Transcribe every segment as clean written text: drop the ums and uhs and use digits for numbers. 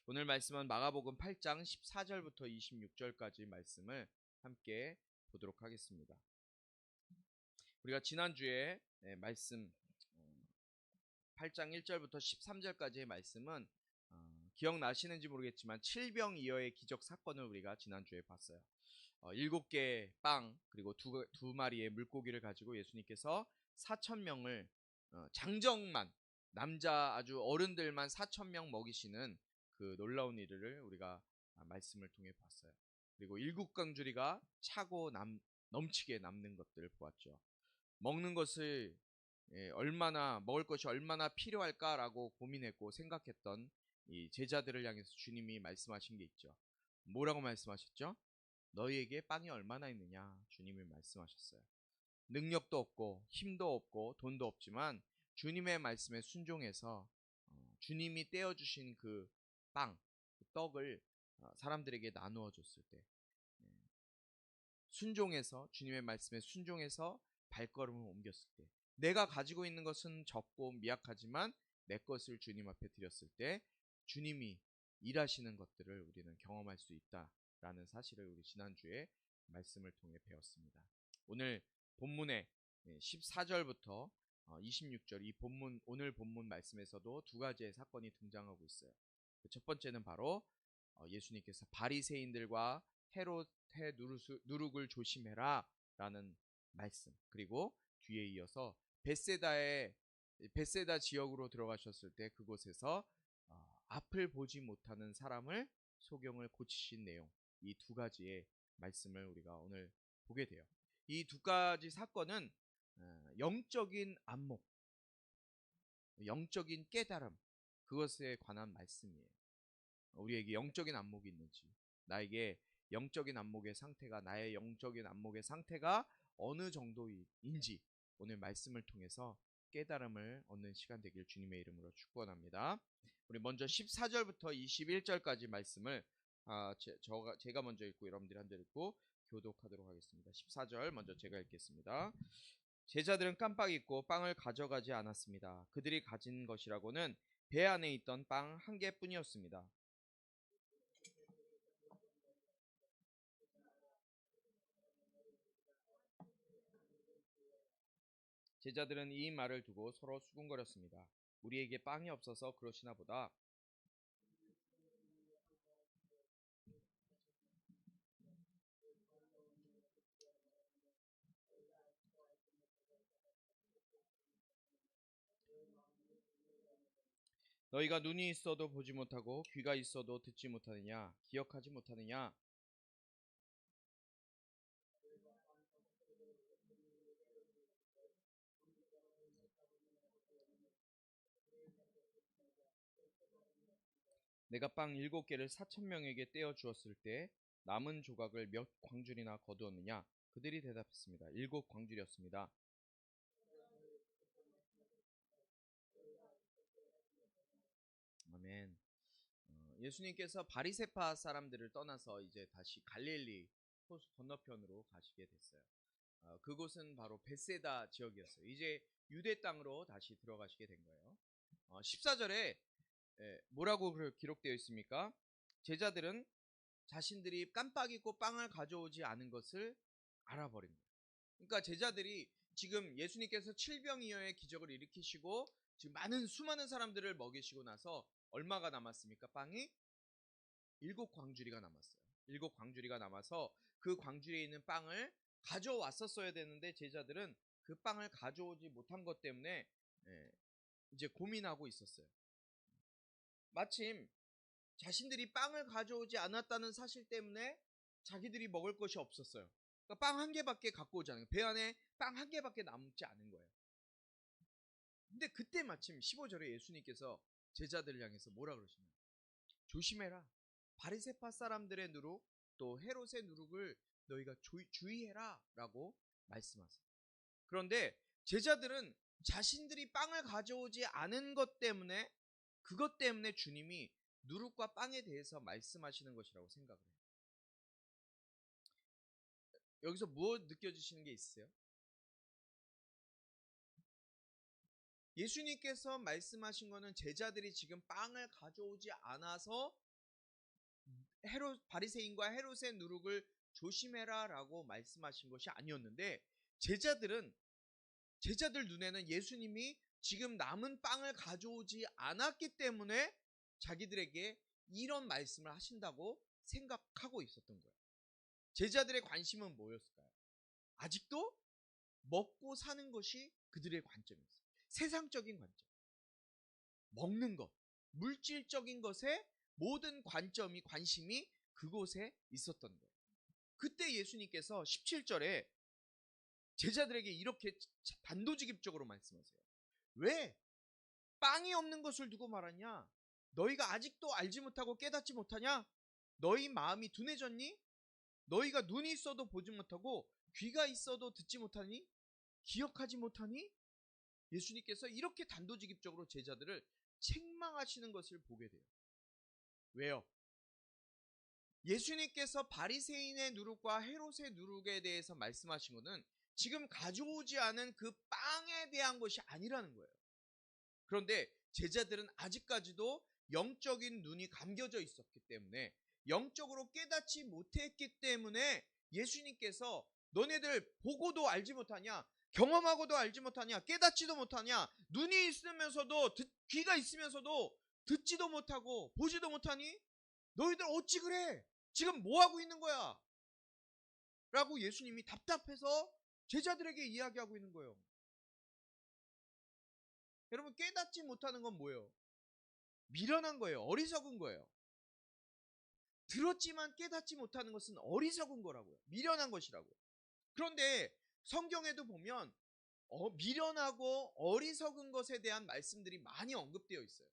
오늘 말씀은 마가복음 8장 14절부터 26절까지 말씀을 함께 보도록 하겠습니다. 우리가 지난주에 말씀 8장 1절부터 13절까지의 말씀은 기억나시는지 모르겠지만 칠병이어의 기적 사건을 우리가 지난주에 봤어요. 7개의 빵 그리고 두 마리의 물고기를 가지고 예수님께서 4,000명을 장정만 남자 아주 어른들만 4,000명 먹이시는 그 놀라운 일을 우리가 말씀을 통해 봤어요. 그리고 일국강주리가 차고 넘치게 남는 것들을 보았죠. 먹는 것을 먹을 것이 얼마나 필요할까라고 고민했고 생각했던 이 제자들을 향해서 주님이 말씀하신 게 있죠. 뭐라고 말씀하셨죠? 너희에게 빵이 얼마나 있느냐 주님이 말씀하셨어요. 능력도 없고 힘도 없고 돈도 없지만 주님의 말씀에 순종해서 주님이 떼어주신 그 빵, 그 떡을 사람들에게 나누어 줬을 때 순종해서 주님의 말씀에 순종해서 발걸음을 옮겼을 때 내가 가지고 있는 것은 적고 미약하지만 내 것을 주님 앞에 드렸을 때 주님이 일하시는 것들을 우리는 경험할 수 있다라는 사실을 우리 지난주에 말씀을 통해 배웠습니다. 오늘 본문의 14절부터 26절 이 본문 오늘 본문 말씀에서도 두 가지의 사건이 등장하고 있어요. 첫 번째는 바로 예수님께서 바리새인들과 헤롯의 누룩을 조심해라 라는 말씀, 그리고 뒤에 이어서 베세다 지역으로 들어가셨을 때 그곳에서 앞을 보지 못하는 사람을 소경을 고치신 내용, 이 두 가지의 말씀을 우리가 오늘 보게 돼요. 이 두 가지 사건은 영적인 안목, 영적인 깨달음, 그것에 관한 말씀이에요. 우리에게 영적인 안목이 있는지, 나에게 영적인 안목의 상태가, 나의 영적인 안목의 상태가 어느 정도인지 오늘 말씀을 통해서 깨달음을 얻는 시간 되길 주님의 이름으로 축원합니다. 우리 먼저 14절부터 21절까지 말씀을 제가 먼저 읽고 여러분들이 한 절 읽고 교독하도록 하겠습니다. 14절 먼저 제가 읽겠습니다. 제자들은 깜빡 잊고 빵을 가져가지 않았습니다. 그들이 가진 것이라고는 배 안에 있던 빵 한 개뿐이었습니다. 제자들은 이 말을 두고 서로 수군거렸습니다. 우리에게 빵이 없어서 그러시나 보다. 너희가 눈이 있어도 보지 못하고 귀가 있어도 듣지 못하느냐? 기억하지 못하느냐? 내가 빵 7개를 4,000명에게 떼어 주었을 때 남은 조각을 몇 광줄이나 거두었느냐? 그들이 대답했습니다. 7광줄이었습니다. 아멘. 예수님께서 바리새파 사람들을 떠나서 이제 다시 갈릴리 호수 건너편으로 가시게 됐어요. 그곳은 바로 벳세다 지역이었어요. 이제 유대 땅으로 다시 들어가시게 된 거예요. 14절에 뭐라고 기록되어 있습니까? 제자들은 자신들이 깜빡 잊고 빵을 가져오지 않은 것을 알아버립니다. 그러니까 제자들이 지금 예수님께서 칠병이어의 기적을 일으키시고 지금 수많은 사람들을 먹이시고 나서 얼마가 남았습니까? 빵이 7광주리가 남았어요. 7광주리가 남아서 그 광주리에 있는 빵을 가져왔었어야 되는데 제자들은 그 빵을 가져오지 못한 것 때문에 이제 고민하고 있었어요. 마침 자신들이 빵을 가져오지 않았다는 사실 때문에 자기들이 먹을 것이 없었어요. 그러니까 빵 한 개밖에 갖고 오지 않은 거예요. 배 안에 빵 한 개밖에 남지 않은 거예요. 근데 그때 마침 15절에 예수님께서 제자들을 향해서 뭐라 그러시나요? 조심해라. 바리새파 사람들의 누룩 또 헤롯의 누룩을 너희가 주의해라 라고 말씀하세요. 그런데 제자들은 자신들이 빵을 가져오지 않은 것 때문에 그것 때문에 주님이 누룩과 빵에 대해서 말씀하시는 것이라고 생각을 해요. 여기서 무엇 느껴지시는 게 있으세요? 예수님께서 말씀하신 거는 제자들이 지금 빵을 가져오지 않아서 바리새인과 헤롯의 누룩을 조심해라라고 말씀하신 것이 아니었는데, 제자들 눈에는 예수님이 지금 남은 빵을 가져오지 않았기 때문에 자기들에게 이런 말씀을 하신다고 생각하고 있었던 거예요. 제자들의 관심은 뭐였을까요? 아직도 먹고 사는 것이 그들의 관점이었어요. 세상적인 관점, 먹는 것, 물질적인 것에 모든 관심이 그곳에 있었던 거예요. 그때 예수님께서 17절에 제자들에게 이렇게 단도직입적으로 말씀하세요. 왜 빵이 없는 것을 두고 말하냐? 너희가 아직도 알지 못하고 깨닫지 못하냐? 너희 마음이 둔해졌니? 너희가 눈이 있어도 보지 못하고 귀가 있어도 듣지 못하니? 기억하지 못하니? 예수님께서 이렇게 단도직입적으로 제자들을 책망하시는 것을 보게 돼요. 왜요? 예수님께서 바리새인의 누룩과 헤롯의 누룩에 대해서 말씀하신 것은 지금 가져오지 않은 그 빵에 대한 것이 아니라는 거예요. 그런데 제자들은 아직까지도 영적인 눈이 감겨져 있었기 때문에, 영적으로 깨닫지 못했기 때문에 예수님께서 너네들 보고도 알지 못하냐? 경험하고도 알지 못하냐? 깨닫지도 못하냐? 눈이 있으면서도 귀가 있으면서도 듣지도 못하고 보지도 못하니? 너희들 어찌 그래? 지금 뭐 하고 있는 거야? 라고 예수님이 답답해서 제자들에게 이야기하고 있는 거예요. 여러분, 깨닫지 못하는 건 뭐예요? 미련한 거예요. 어리석은 거예요. 들었지만 깨닫지 못하는 것은 어리석은 거라고요. 미련한 것이라고요. 그런데 성경에도 보면 미련하고 어리석은 것에 대한 말씀들이 많이 언급되어 있어요.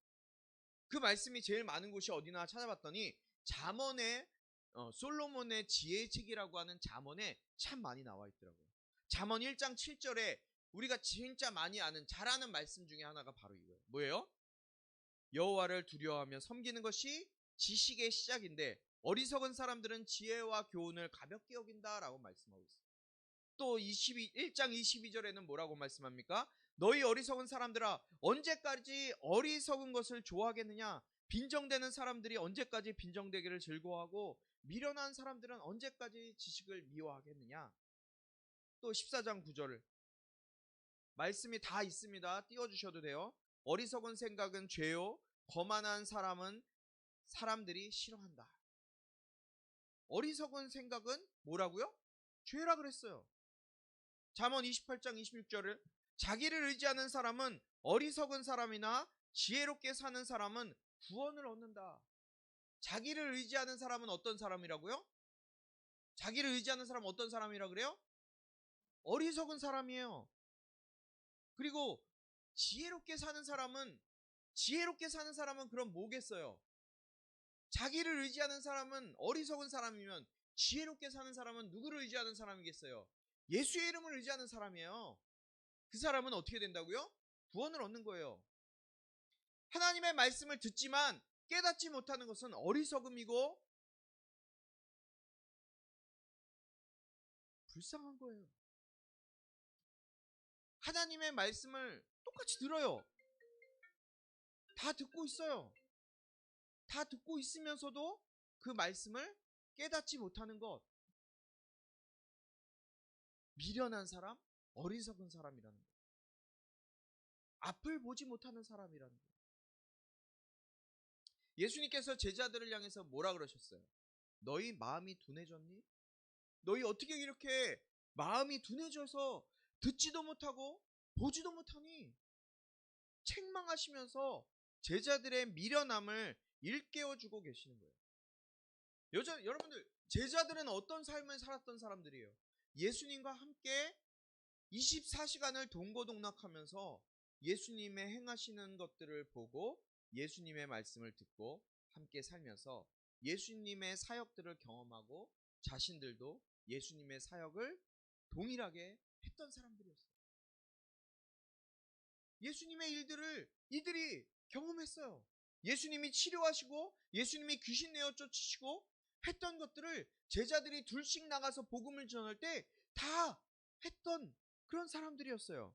그 말씀이 제일 많은 곳이 어디나 찾아봤더니 잠언의 솔로몬의 지혜의 책이라고 하는 잠언에 참 많이 나와 있더라고요. 잠언 1장 7절에 우리가 진짜 많이 아는 잘 아는 말씀 중에 하나가 바로 이거예요. 뭐예요? 여호와를 두려워하며 섬기는 것이 지식의 시작인데 어리석은 사람들은 지혜와 교훈을 가볍게 여긴다라고 말씀하고 있어요. 또 1장 22절에는 뭐라고 말씀합니까? 너희 어리석은 사람들아, 언제까지 어리석은 것을 좋아하겠느냐? 빈정대는 사람들이 언제까지 빈정대기를 즐거워하고 미련한 사람들은 언제까지 지식을 미워하겠느냐? 또 14장 9절 말씀이 다 있습니다. 띄워주셔도 돼요. 어리석은 생각은 죄요, 거만한 사람은 사람들이 싫어한다. 어리석은 생각은 뭐라고요? 죄라 그랬어요. 잠언 28장 26절을 자기를 의지하는 사람은 어리석은 사람이나 지혜롭게 사는 사람은 구원을 얻는다. 자기를 의지하는 사람은 어떤 사람이라고요? 자기를 의지하는 사람은 어떤 사람이라 그래요? 어리석은 사람이에요. 그리고 지혜롭게 사는 사람은 그럼 뭐겠어요? 자기를 의지하는 사람은 어리석은 사람이면 지혜롭게 사는 사람은 누구를 의지하는 사람이겠어요? 예수의 이름을 의지하는 사람이에요. 그 사람은 어떻게 된다고요? 구원을 얻는 거예요. 하나님의 말씀을 듣지만 깨닫지 못하는 것은 어리석음이고 불쌍한 거예요. 하나님의 말씀을 똑같이 들어요. 다 듣고 있어요. 다 듣고 있으면서도 그 말씀을 깨닫지 못하는 것. 미련한 사람, 어리석은 사람이라는 거예요. 앞을 보지 못하는 사람이라는 거예요. 예수님께서 제자들을 향해서 뭐라 그러셨어요? 너희 마음이 둔해졌니? 너희 어떻게 이렇게 마음이 둔해져서 듣지도 못하고 보지도 못하니? 책망하시면서 제자들의 미련함을 일깨워주고 계시는 거예요. 여러분들, 제자들은 어떤 삶을 살았던 사람들이에요? 예수님과 함께 24시간을 동고동락하면서 예수님의 행하시는 것들을 보고 예수님의 말씀을 듣고 함께 살면서 예수님의 사역들을 경험하고 자신들도 예수님의 사역을 동일하게 했던 사람들이었어요. 예수님의 일들을 이들이 경험했어요. 예수님이 치료하시고 예수님이 귀신 내어 쫓으시고 했던 것들을 제자들이 둘씩 나가서 복음을 전할 때 다 했던 그런 사람들이었어요.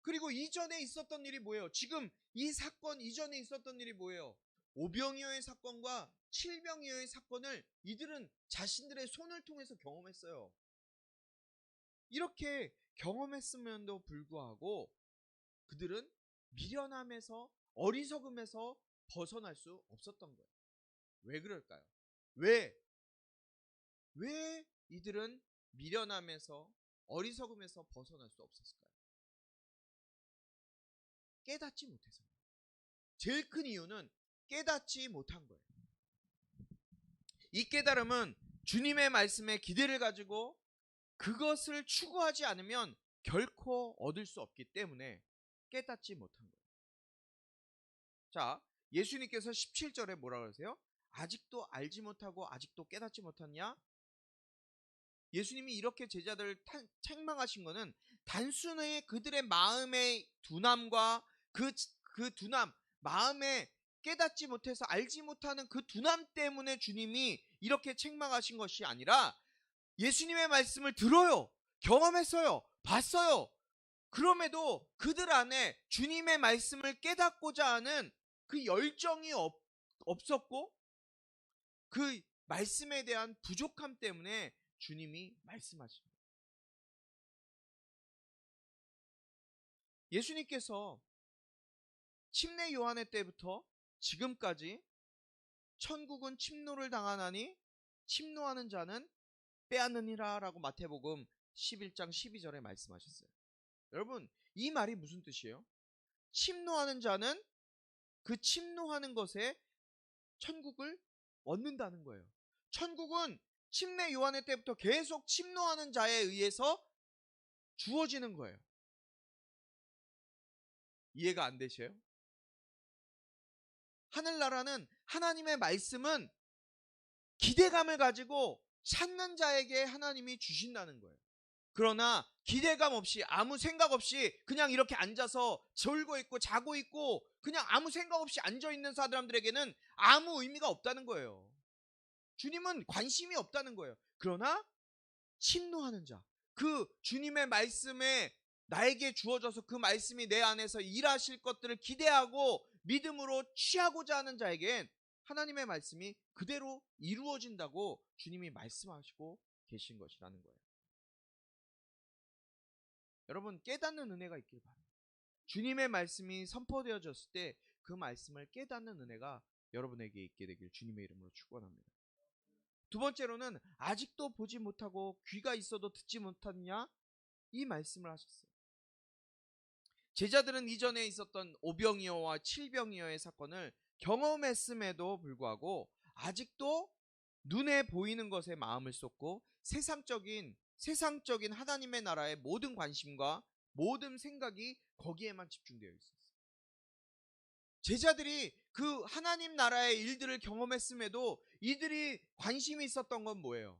그리고 이전에 있었던 일이 뭐예요? 지금 이 사건 이전에 있었던 일이 뭐예요? 오병이어의 사건과 칠병이어의 사건을 이들은 자신들의 손을 통해서 경험했어요. 이렇게 경험했음에도 불구하고 그들은 미련함에서, 어리석음에서 벗어날 수 없었던 거예요. 왜 그럴까요? 왜 이들은 미련함에서, 어리석음에서 벗어날 수 없었을까요? 깨닫지 못해서. 제일 큰 이유는 깨닫지 못한 거예요. 이 깨달음은 주님의 말씀에 기대를 가지고 그것을 추구하지 않으면 결코 얻을 수 없기 때문에 깨닫지 못한 거예요. 자, 예수님께서 17절에 뭐라 그러세요? 아직도 알지 못하고 아직도 깨닫지 못했냐? 예수님이 이렇게 제자들을 책망하신 것은 단순히 그들의 마음의 둔함과 그 둔함, 마음에 깨닫지 못해서 알지 못하는 그 둔함 때문에 주님이 이렇게 책망하신 것이 아니라 예수님의 말씀을 들어요. 경험했어요. 봤어요. 그럼에도 그들 안에 주님의 말씀을 깨닫고자 하는 그 열정이 없었고 그 말씀에 대한 부족함 때문에 주님이 말씀하십니다. 예수님께서 침례 요한의 때부터 지금까지 천국은 침노를 당하나니 침노하는 자는 빼앗느니라 라고 마태복음 11장 12절에 말씀하셨어요. 여러분, 이 말이 무슨 뜻이에요? 침노하는 자는 그 침노하는 것에 천국을 얻는다는 거예요. 천국은 침례 요한의 때부터 계속 침노하는 자에 의해서 주어지는 거예요. 이해가 안 되세요? 하늘나라는 하나님의 말씀은 기대감을 가지고 찾는 자에게 하나님이 주신다는 거예요. 그러나 기대감 없이 아무 생각 없이 그냥 이렇게 앉아서 졸고 있고 자고 있고 그냥 아무 생각 없이 앉아있는 사람들에게는 아무 의미가 없다는 거예요. 주님은 관심이 없다는 거예요. 그러나 침노하는 자, 그 주님의 말씀에 나에게 주어져서 그 말씀이 내 안에서 일하실 것들을 기대하고 믿음으로 취하고자 하는 자에겐 하나님의 말씀이 그대로 이루어진다고 주님이 말씀하시고 계신 것이라는 거예요. 여러분, 깨닫는 은혜가 있길 바랍니다. 주님의 말씀이 선포되어졌을 때 그 말씀을 깨닫는 은혜가 여러분에게 있게 되길 주님의 이름으로 축원합니다. 두 번째로는 아직도 보지 못하고 귀가 있어도 듣지 못하느냐, 이 말씀을 하셨어요. 제자들은 이전에 있었던 오병이어와 칠병이어의 사건을 경험했음에도 불구하고 아직도 눈에 보이는 것에 마음을 쏟고 세상적인 하나님의 나라의 모든 관심과 모든 생각이 거기에만 집중되어 있었어요. 제자들이 그 하나님 나라의 일들을 경험했음에도 이들이 관심이 있었던 건 뭐예요?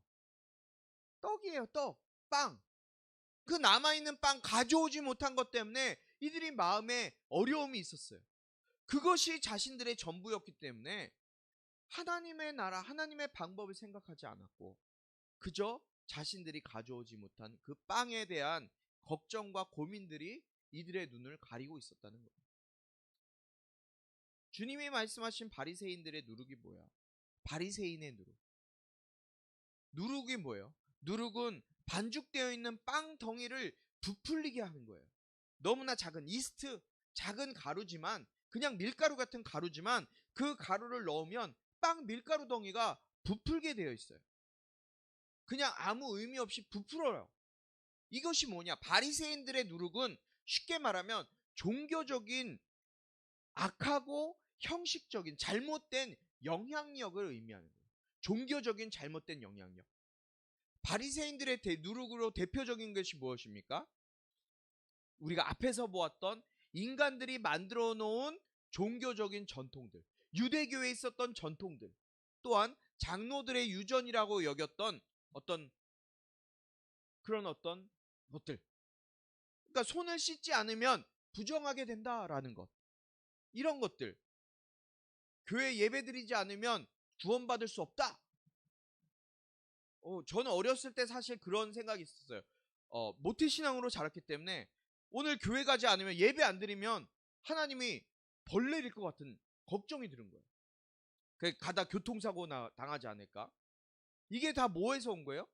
떡이에요. 떡, 빵. 그 남아있는 빵 가져오지 못한 것 때문에 이들이 마음에 어려움이 있었어요. 그것이 자신들의 전부였기 때문에 하나님의 나라, 하나님의 방법을 생각하지 않았고 그저 자신들이 가져오지 못한 그 빵에 대한 걱정과 고민들이 이들의 눈을 가리고 있었다는 거예요. 주님이 말씀하신 바리새인들의 누룩이 뭐야? 바리새인의 누룩. 누룩이 뭐예요? 누룩은 반죽되어 있는 빵 덩이를 부풀리게 하는 거예요. 너무나 작은 이스트, 작은 가루지만 그냥 밀가루 같은 가루지만 그 가루를 넣으면 빵 밀가루 덩이가 부풀게 되어 있어요. 그냥 아무 의미 없이 부풀어요. 이것이 뭐냐? 바리새인들의 누룩은 쉽게 말하면 종교적인 악하고 형식적인 잘못된 영향력을 의미하는 거예요. 종교적인 잘못된 영향력. 바리새인들의 누룩으로 대표적인 것이 무엇입니까? 우리가 앞에서 보았던 인간들이 만들어 놓은 종교적인 전통들, 유대교에 있었던 전통들, 또한 장로들의 유전이라고 여겼던 어떤 것들. 그러니까 손을 씻지 않으면 부정하게 된다라는 것. 이런 것들. 교회 예배드리지 않으면 구원받을 수 없다. 저는 어렸을 때 사실 그런 생각이 있었어요. 모태신앙으로 자랐기 때문에 오늘 교회 가지 않으면 예배 안 드리면 하나님이 벌 내릴 것 같은 걱정이 드는 거예요. 가다 교통사고 당하지 않을까? 이게 다 뭐에서 온 거예요?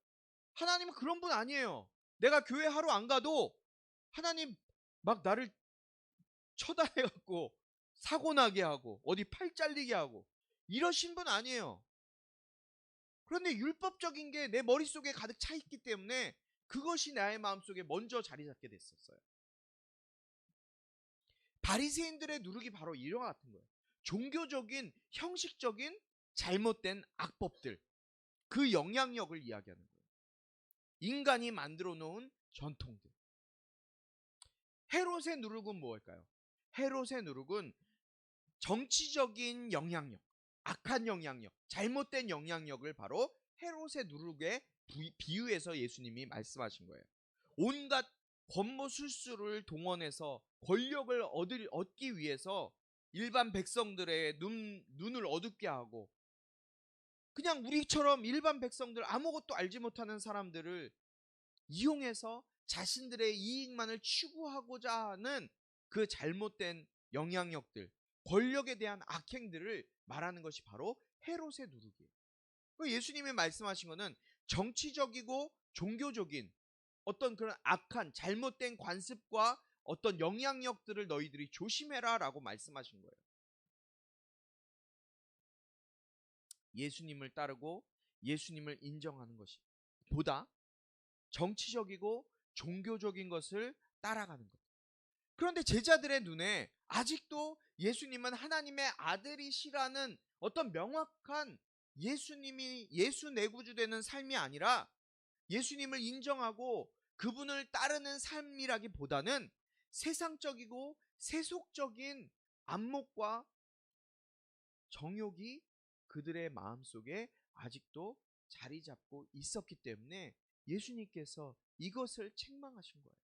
하나님은 그런 분 아니에요. 내가 교회 하루 안 가도 하나님 막 나를 쳐다해갖고 사고 나게 하고 어디 팔 잘리게 하고 이러신 분 아니에요. 그런데 율법적인 게 내 머릿속에 가득 차 있기 때문에 그것이 나의 마음속에 먼저 자리 잡게 됐었어요. 바리새인들의 누룩이 바로 이와 같은 거예요. 종교적인 형식적인 잘못된 악법들, 그 영향력을 이야기하는 거예요. 인간이 만들어 놓은 전통들. 헤롯의 누룩은 무엇일까요? 헤롯의 누룩은 정치적인 영향력, 악한 영향력, 잘못된 영향력을 바로 헤롯의 누룩에 비유해서 예수님이 말씀하신 거예요. 온갖 권모술수를 동원해서 권력을 얻기 위해서 일반 백성들의 눈을 어둡게 하고 그냥 우리처럼 일반 백성들 아무것도 알지 못하는 사람들을 이용해서 자신들의 이익만을 추구하고자 하는 그 잘못된 영향력들, 권력에 대한 악행들을 말하는 것이 바로 헤롯의 누룩이에요. 예수님이 말씀하신 것은 정치적이고 종교적인 어떤 그런 악한 잘못된 관습과 어떤 영향력들을 너희들이 조심해라 라고 말씀하신 거예요. 예수님을 따르고 예수님을 인정하는 것이 보다 정치적이고 종교적인 것을 따라가는 것. 그런데 제자들의 눈에 아직도 예수님은 하나님의 아들이시라는 어떤 명확한 예수님이 예수 내구주되는 삶이 아니라 예수님을 인정하고 그분을 따르는 삶이라기보다는 세상적이고 세속적인 안목과 정욕이 그들의 마음속에 아직도 자리 잡고 있었기 때문에 예수님께서 이것을 책망하신 거예요.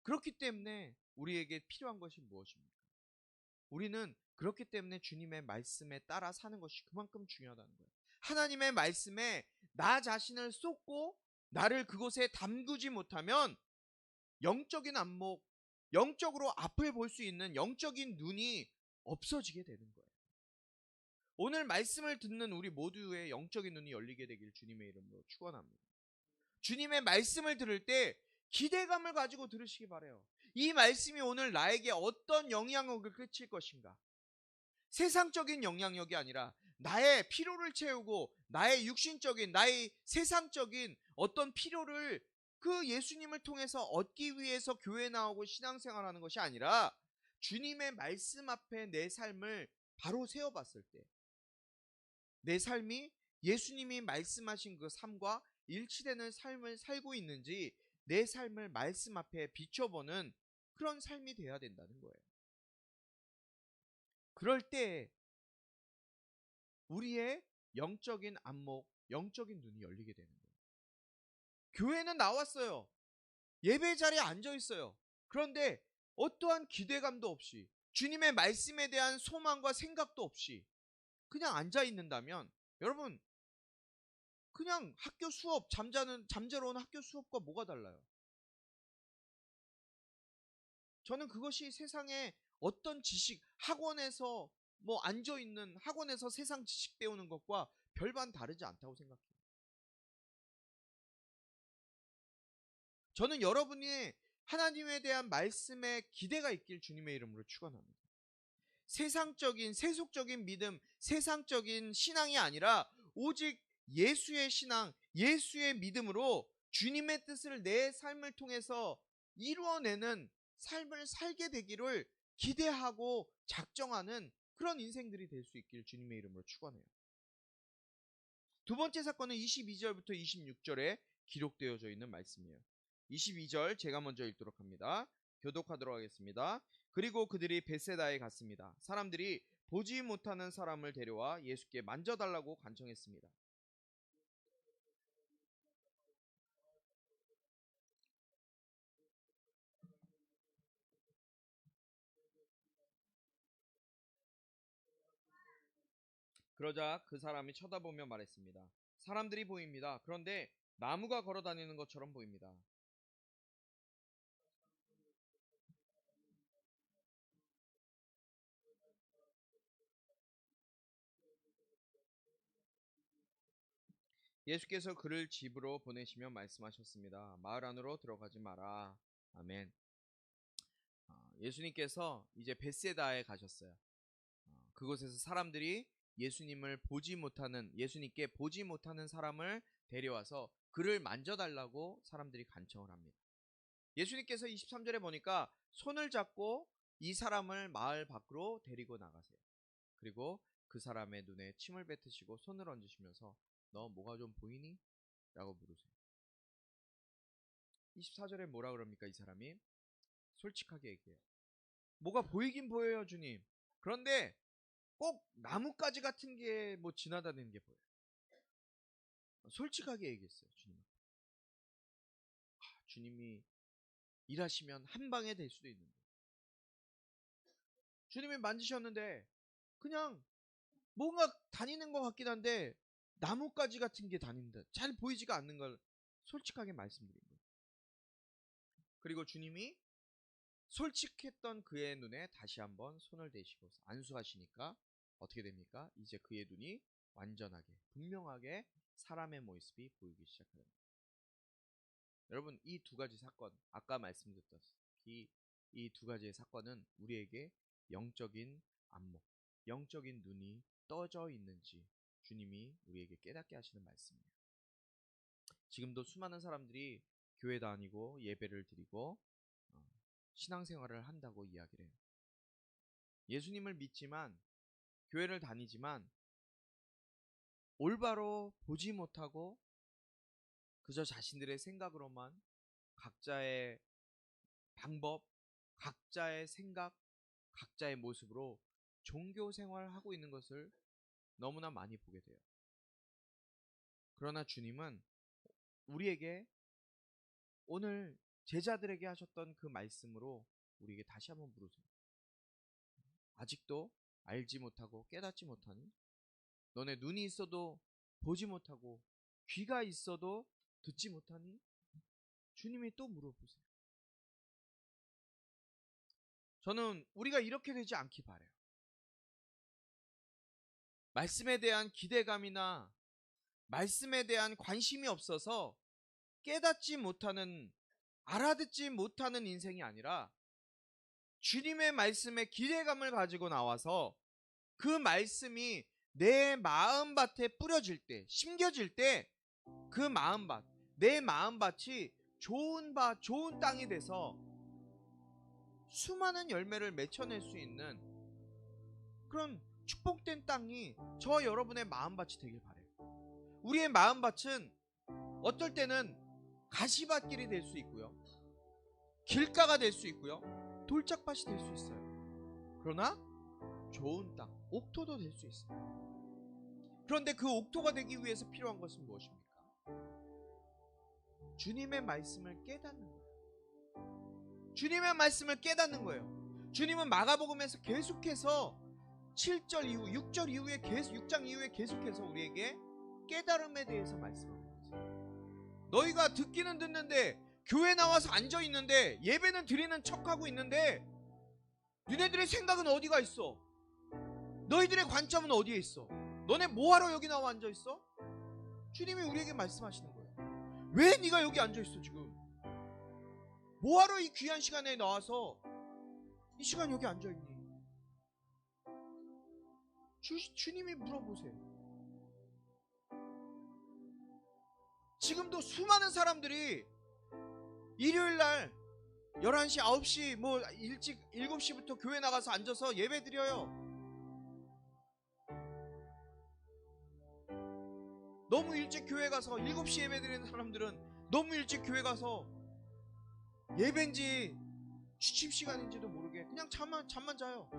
그렇기 때문에 우리에게 필요한 것이 무엇입니까? 우리는 그렇기 때문에 주님의 말씀에 따라 사는 것이 그만큼 중요하다는 거예요. 하나님의 말씀에 나 자신을 쏟고 나를 그곳에 담그지 못하면 영적인 안목, 영적으로 앞을 볼 수 있는 영적인 눈이 없어지게 되는 거예요. 오늘 말씀을 듣는 우리 모두의 영적인 눈이 열리게 되길 주님의 이름으로 축원합니다. 주님의 말씀을 들을 때 기대감을 가지고 들으시기 바라요. 이 말씀이 오늘 나에게 어떤 영향력을 끼칠 것인가? 세상적인 영향력이 아니라 나의 필요를 채우고 나의 육신적인, 나의 세상적인 어떤 필요를 그 예수님을 통해서 얻기 위해서 교회 나오고 신앙생활하는 것이 아니라 주님의 말씀 앞에 내 삶을 바로 세워봤을 때 내 삶이 예수님이 말씀하신 그 삶과 일치되는 삶을 살고 있는지 내 삶을 말씀 앞에 비춰보는 그런 삶이 되어야 된다는 거예요. 그럴 때 우리의 영적인 안목, 영적인 눈이 열리게 되는 거예요. 교회는 나왔어요. 예배 자리에 앉아 있어요. 그런데 어떠한 기대감도 없이 주님의 말씀에 대한 소망과 생각도 없이 그냥 앉아 있는다면 여러분 그냥 학교 수업 잠자러 온 학교 수업과 뭐가 달라요? 저는 그것이 세상에 어떤 지식 학원에서 뭐 앉아 있는 학원에서 세상 지식 배우는 것과 별반 다르지 않다고 생각해요. 저는 여러분이 하나님에 대한 말씀에 기대가 있길 주님의 이름으로 축원합니다. 세상적인 세속적인 믿음, 세상적인 신앙이 아니라 오직 예수의 신앙, 예수의 믿음으로 주님의 뜻을 내 삶을 통해서 이루어내는 삶을 살게 되기를 기대하고 작정하는 그런 인생들이 될 수 있길 주님의 이름으로 축원해요. 두 번째 사건은 22절부터 26절에 기록되어져 있는 말씀이에요. 22절 제가 먼저 읽도록 합니다. 교독하도록 하겠습니다. 그리고 그들이 벳세다에 갔습니다. 사람들이 보지 못하는 사람을 데려와 예수께 만져달라고 간청했습니다. 그러자 그 사람이 쳐다보며 말했습니다. 사람들이 보입니다. 그런데 나무가 걸어 다니는 것처럼 보입니다. 예수께서 그를 집으로 보내시며 말씀하셨습니다. 마을 안으로 들어가지 마라. 아멘. 예수님께서 이제 벳세다에 가셨어요. 그곳에서 사람들이 예수님께 보지 못하는 사람을 데려와서 그를 만져달라고 사람들이 간청을 합니다. 예수님께서 23절에 보니까 손을 잡고 이 사람을 마을 밖으로 데리고 나가세요. 그리고 그 사람의 눈에 침을 뱉으시고 손을 얹으시면서 너 뭐가 좀 보이니? 라고 물으세요. 24절에 뭐라 그럽니까? 이 사람이 솔직하게 얘기해요. 뭐가 보이긴 보여요, 주님. 그런데 꼭 나뭇가지 같은 게 뭐 지나다니는 게 보여요. 솔직하게 얘기했어요, 주님. 주님이 일하시면 한 방에 될 수도 있는데, 주님이 만지셨는데 그냥 뭔가 다니는 것 같긴 한데 나뭇가지 같은 게 다닌다, 잘 보이지가 않는 걸 솔직하게 말씀드린 거예요. 그리고 주님이 솔직했던 그의 눈에 다시 한번 손을 대시고 안수하시니까 어떻게 됩니까? 이제 그의 눈이 완전하게 분명하게 사람의 모습이 보이기 시작합니다. 여러분, 이 두 가지 사건, 아까 말씀드렸다시피 이 두 가지의 사건은 우리에게 영적인 안목, 영적인 눈이 떠져 있는지 주님이 우리에게 깨닫게 하시는 말씀이에요. 지금도 수많은 사람들이 교회 다니고 예배를 드리고 신앙생활을 한다고 이야기를 해요. 예수님을 믿지만, 교회를 다니지만 올바로 보지 못하고 그저 자신들의 생각으로만 각자의 방법, 각자의 생각, 각자의 모습으로 종교 생활을 하고 있는 것을 너무나 많이 보게 돼요. 그러나 주님은 우리에게 오늘 제자들에게 하셨던 그 말씀으로 우리에게 다시 한번 물으세요. 아직도 알지 못하고 깨닫지 못하니? 너네 눈이 있어도 보지 못하고 귀가 있어도 듣지 못하니? 주님이 또 물어보세요. 저는 우리가 이렇게 되지 않기 바라요. 말씀에 대한 기대감이나 말씀에 대한 관심이 없어서 깨닫지 못하는, 알아듣지 못하는 인생이 아니라 주님의 말씀에 기대감을 가지고 나와서 그 말씀이 내 마음밭에 뿌려질 때, 심겨질 때 그 마음밭, 내 마음밭이 좋은 땅이 돼서 수많은 열매를 맺혀낼 수 있는 그런 축복된 땅이 저 여러분의 마음밭이 되길 바라요. 우리의 마음밭은 어떨 때는 가시밭길이 될 수 있고요, 길가가 될 수 있고요, 돌짝밭이 될 수 있어요. 그러나 좋은 땅, 옥토도 될 수 있어요. 그런데 그 옥토가 되기 위해서 필요한 것은 무엇입니까? 주님의 말씀을 깨닫는 거예요. 주님의 말씀을 깨닫는 거예요. 주님은 마가복음에서 계속해서 7절 이후, 6절 이후에 6장 이후에 계속해서 우리에게 깨달음에 대해서 말씀합니다. 너희가 듣기는 듣는데 교회 나와서 앉아 있는데 예배는 드리는 척하고 있는데 너네들의 생각은 어디가 있어? 너희들의 관점은 어디에 있어? 너네 뭐하러 여기 나와 앉아 있어? 주님이 우리에게 말씀하시는 거예요. 왜 네가 여기 앉아 있어 지금? 뭐하러 이 귀한 시간에 나와서 이 시간 여기 앉아 있니? 주님이 물어보세요. 지금도 수많은 사람들이 일요일날 11시, 9시 뭐 일찍 7시부터 교회 나가서 앉아서 예배 드려요. 너무 일찍 교회 가서 7시 예배 드리는 사람들은 너무 일찍 교회 가서 예배인지 취침 시간인지도 모르게 그냥 잠만 자요.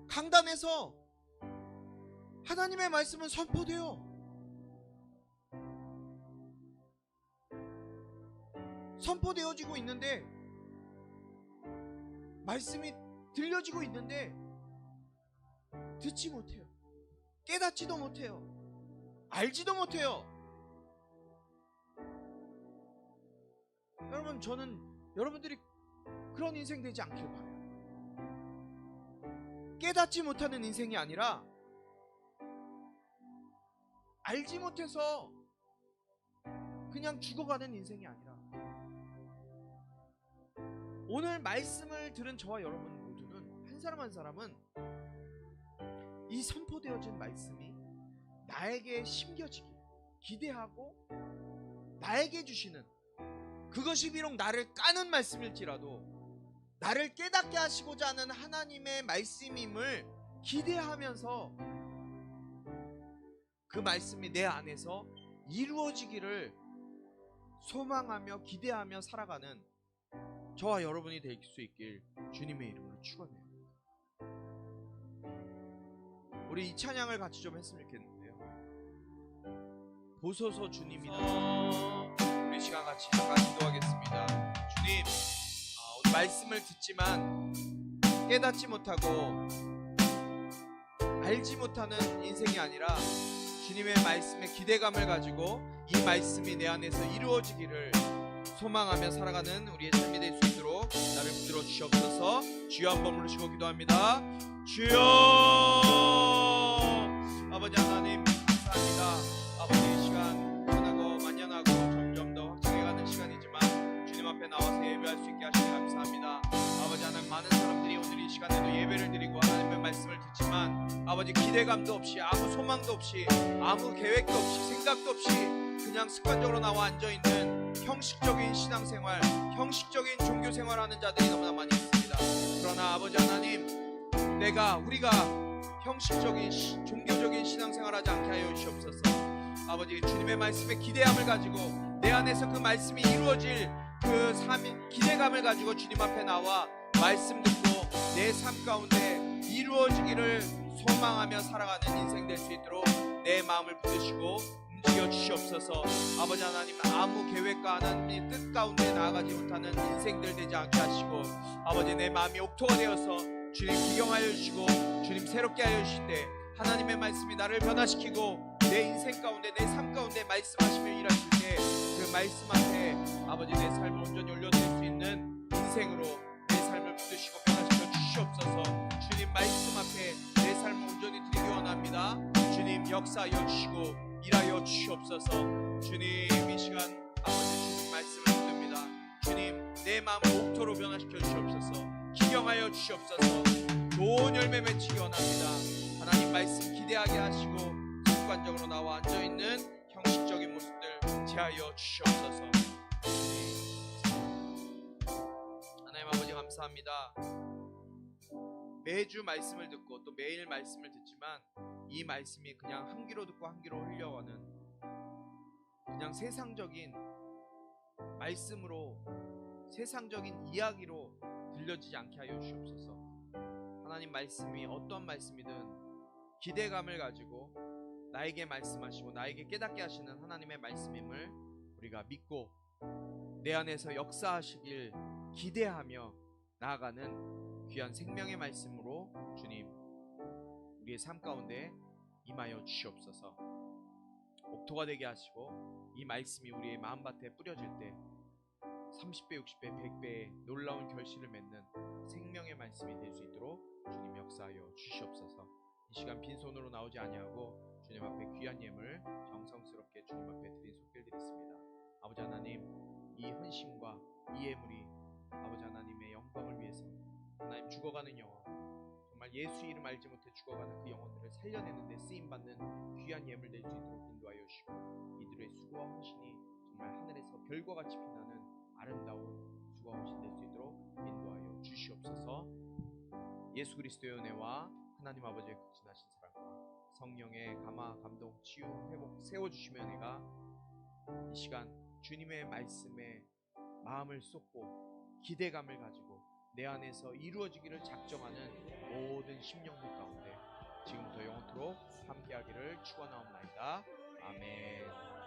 강단에서 하나님의 말씀은 선포돼요. 선포되어지고 있는데, 말씀이 들려지고 있는데 듣지 못해요. 깨닫지도 못해요. 알지도 못해요. 여러분, 저는 여러분들이 그런 인생 되지 않길 바라요. 깨닫지 못하는 인생이 아니라 알지 못해서 그냥 죽어가는 인생이 아니라 오늘 말씀을 들은 저와 여러분 모두는 한 사람 한 사람은 이 선포되어진 말씀이 나에게 심겨지기 기대하고 나에게 주시는, 그것이 비록 나를 까는 말씀일지라도 나를 깨닫게 하시고자 하는 하나님의 말씀임을 기대하면서 그 말씀이 내 안에서 이루어지기를 소망하며 기대하며 살아가는 저와 여러분이 될 수 있길 주님의 이름으로 축원해요. 우리 이 찬양을 같이 좀 했으면 좋겠는데요. 보소서 주님이다. 우리 시간 같이 잠깐 기도하겠습니다. 주님, 오늘 말씀을 듣지만 깨닫지 못하고 알지 못하는 인생이 아니라 주님의 말씀에 기대감을 가지고 이 말씀이 내 안에서 이루어지기를 소망하며 살아가는 우리의 삶이 될 수 있도록 나를 붙들어 주시옵소서. 주여 한번 부르시고 기도합니다. 주여! 아버지 하나님 감사합니다. 아버지 이 시간 편하고 만연하고 점점 더 확장해가는 시간이지만 주님 앞에 나와서 예배할 수 있게 하시니 감사합니다. 아버지 하나님, 많은 사람들이 오늘 이 시간에도 예배를 드리고 하나님의 말씀을 듣지만 아버지 기대감도 없이 아무 소망도 없이 아무 계획도 없이 생각도 없이 그냥 습관적으로 나와 앉아있는 형식적인 신앙생활, 형식적인 종교생활하는 자들이 너무나 많이 있습니다. 그러나 아버지 하나님, 우리가 형식적인 종교적인 신앙생활하지 않게 하여 주시옵소서. 아버지, 주님의 말씀에 기대함을 가지고 내 안에서 그 말씀이 이루어질 그 기대감을 가지고 주님 앞에 나와 말씀 듣고 내 삶 가운데 이루어지기를 소망하며 살아가는 인생 될 수 있도록 내 마음을 붙드시고 움직여 주시옵소서. 아버지 하나님, 아무 계획과 하나님의 뜻 가운데 나아가지 못하는 인생들 되지 않게 하시고 아버지, 내 마음이 옥토가 되어서 주님 기경하여 주시고 주님 새롭게 하여 주실 때 하나님의 말씀이 나를 변화시키고 내 인생 가운데 내 삶 가운데 말씀하시며 일하실 때 그 말씀 앞에 아버지 내 삶을 온전히 올려드릴 수 있는 인생으로 내 삶을 붙드시고 변화시켜 주시옵소서. 주님 말씀 앞에 내 삶을 온전히 드리기 원합니다. 주님 역사하여 주시고 일하여 주시옵소서. 주님 이 시간 아버지 주님 말씀을 듣습니다. 주님 내 마음을 옥토로 변화시켜 주시옵소서. 기경하여 주시옵소서. 좋은 열매 맺히기 원합니다. 하나님 말씀 기대하게 하시고 습관적으로 나와 앉아있는 형식적인 모습들 제하여 주시옵소서. 하나님 아버지 감사합니다. 매주 말씀을 듣고 또 매일 말씀을 듣지만 이 말씀이 그냥 한 귀로 듣고 한 귀로 흘려가는 그냥 세상적인 말씀으로 세상적인 이야기로 들려지지 않게 하여 주시옵소서. 하나님 말씀이 어떤 말씀이든 기대감을 가지고 나에게 말씀하시고 나에게 깨닫게 하시는 하나님의 말씀임을 우리가 믿고 내 안에서 역사하시길 기대하며 나아가는 귀한 생명의 말씀으로 주님 우리의 삶 가운데 임하여 주시옵소서. 옥토가 되게 하시고 이 말씀이 우리의 마음밭에 뿌려질 때 30배, 60배, 100배의 놀라운 결실을 맺는 생명의 말씀이 될 수 있도록 주님 역사하여 주시옵소서. 이 시간 빈손으로 나오지 아니하고 주님 앞에 귀한 예물 정성스럽게 주님 앞에 드린 손길 드리겠습니다. 아버지 하나님, 이 헌신과 이 예물이 아버지 하나님의 영광을 위해서 하나님 죽어가는 영혼, 정말 예수 이름 알지 못해 죽어가는 그 영혼들을 살려내는 데 쓰임받는 귀한 예물 될 수 있도록 인도하여 주시고 이들의 수고와 헌신이 정말 하늘에서 별과 같이 빛나는 아름다운 수고와 헌신 될 수 있도록 인도하여 주시옵소서. 예수 그리스도의 은혜와 하나님 아버지의 극진하신 사랑과 성령의 감화, 감동, 치유, 회복 세워주시면 은혜가 이 시간 주님의 말씀에 마음을 쏟고 기대감을 가지고 내 안에서 이루어지기를 작정하는 모든 심령들 가운데 지금부터 영원토록 함께하기를 축원하옵나이다. 아멘.